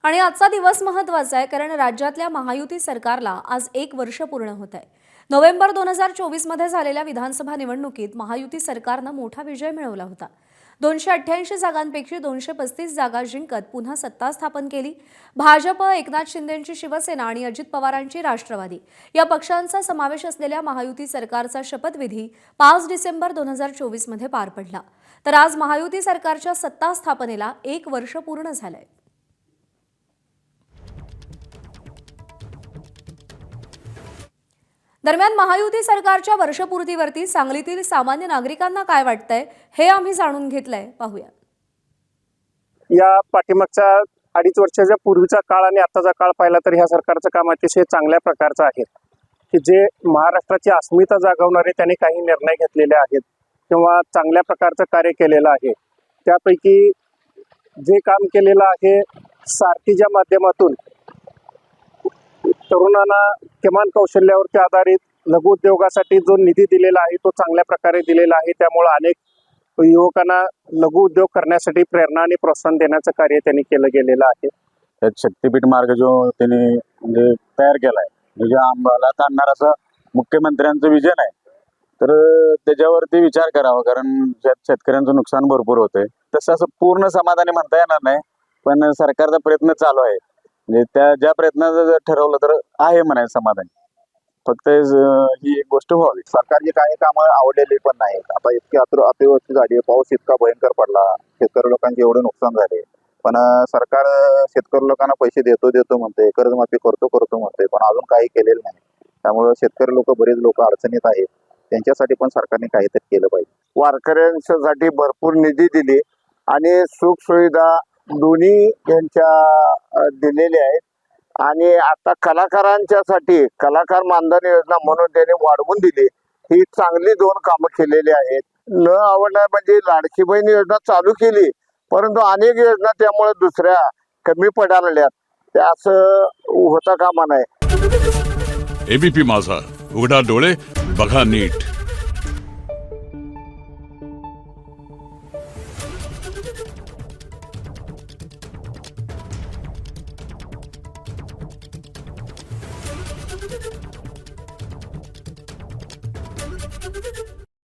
आणि आजचा दिवस महत्त्वाचा आहे कारण राज्यातल्या महायुती सरकारला आज 1 वर्ष पूर्ण होत आहे। नोव्हेंबर 2024 मध्ये झालेल्या विधानसभा निवडणुकीत महायुती सरकारनं मोठा विजय मिळवला होता। 288 जागांपैकी 235 जागा जिंकत पुन्हा सत्ता स्थापन केली। भाजप, एकनाथ शिंदेंची शिवसेना आणि अजित पवारांची राष्ट्रवादी या पक्षांचा समावेश असलेल्या महायुती सरकारचा शपथविधी 5 डिसेंबर 2024 मध्ये पार पडला। तर आज महायुती सरकारच्या सत्ता स्थापनेला 1 वर्ष पूर्ण झालंय। दरम्यान महायुती सरकारच्या वर्षपूर्तीवरती सांगलीतील सामान्य नागरिकांना काय वाटतंय हे आम्ही जाणून घेतलंय, पाहूया। या पाठीमागच्या 2.5 वर्षाच्या पूर्वीचा काळ आणि आताचा काळ पाहिला तर ह्या सरकारचं काम अतिशय चांगल्या प्रकारचं आहे की जे महाराष्ट्राची अस्मिता जागवणारे त्यांनी काही निर्णय घेतलेले आहेत किंवा चांगल्या प्रकारचं कार्य केलेलं आहे। त्यापैकी जे काम केलेलं आहे सारथीच्या माध्यमातून तरुणांना किमान कौशल्यावरती आधारित लघु उद्योगासाठी जो निधी दिलेला आहे तो चांगल्या प्रकारे दिलेला आहे। त्यामुळे अनेक युवकांना लघु उद्योग करण्यासाठी प्रेरणा आणि प्रोत्साहन देण्याचं कार्य त्यांनी केलं गेलेलं आहे। शक्तीपीठ मार्ग जो त्यांनी म्हणजे तयार केला आहे, म्हणजे अंमलात आणणार असं मुख्यमंत्र्यांचं विजन आहे, तर त्याच्यावरती विचार करावा, कारण शेतकऱ्यांचं नुकसान भरपूर होतंय। तसं असं पूर्ण समाधानी म्हणता येणार नाही, पण सरकारचा प्रयत्न चालू आहे, म्हणजे त्या ज्या प्रयत्नाचं जर ठरवलं तर आहे म्हणायचं समाधान। फक्त ही एक गोष्ट व्हावी, सरकारची काही कामं आवडलेली पण नाहीत। आता इतकी अतिवृष्टी झाली, पाऊस इतका भयंकर पडला, शेतकरी लोकांचे एवढे नुकसान झाले, पण सरकार शेतकरी लोकांना पैसे देतो म्हणते, कर्जमाफी करतो म्हणते, पण अजून काही केलेलं नाही। त्यामुळे शेतकरी लोक, बरेच लोक अडचणीत आहेत, त्यांच्यासाठी पण सरकारने काहीतरी केलं पाहिजे। वारकऱ्यांसाठी भरपूर निधी दिली आणि सुख सुविधा दोन्ही यांच्या दिलेल्या आहेत। आणि आता कलाकारांच्यासाठी कलाकार मानधन योजना म्हणून त्यांनी वाढवून दिली, ही चांगली 2 कामं केलेली आहेत। न आवडणार म्हणजे लाडकी बहीण योजना चालू केली, परंतु अनेक योजना त्यामुळे दुसऱ्या कमी पडायला, ते असं होता कामा नये। एबीपी माझा, उघडा डोळे बघा नीट।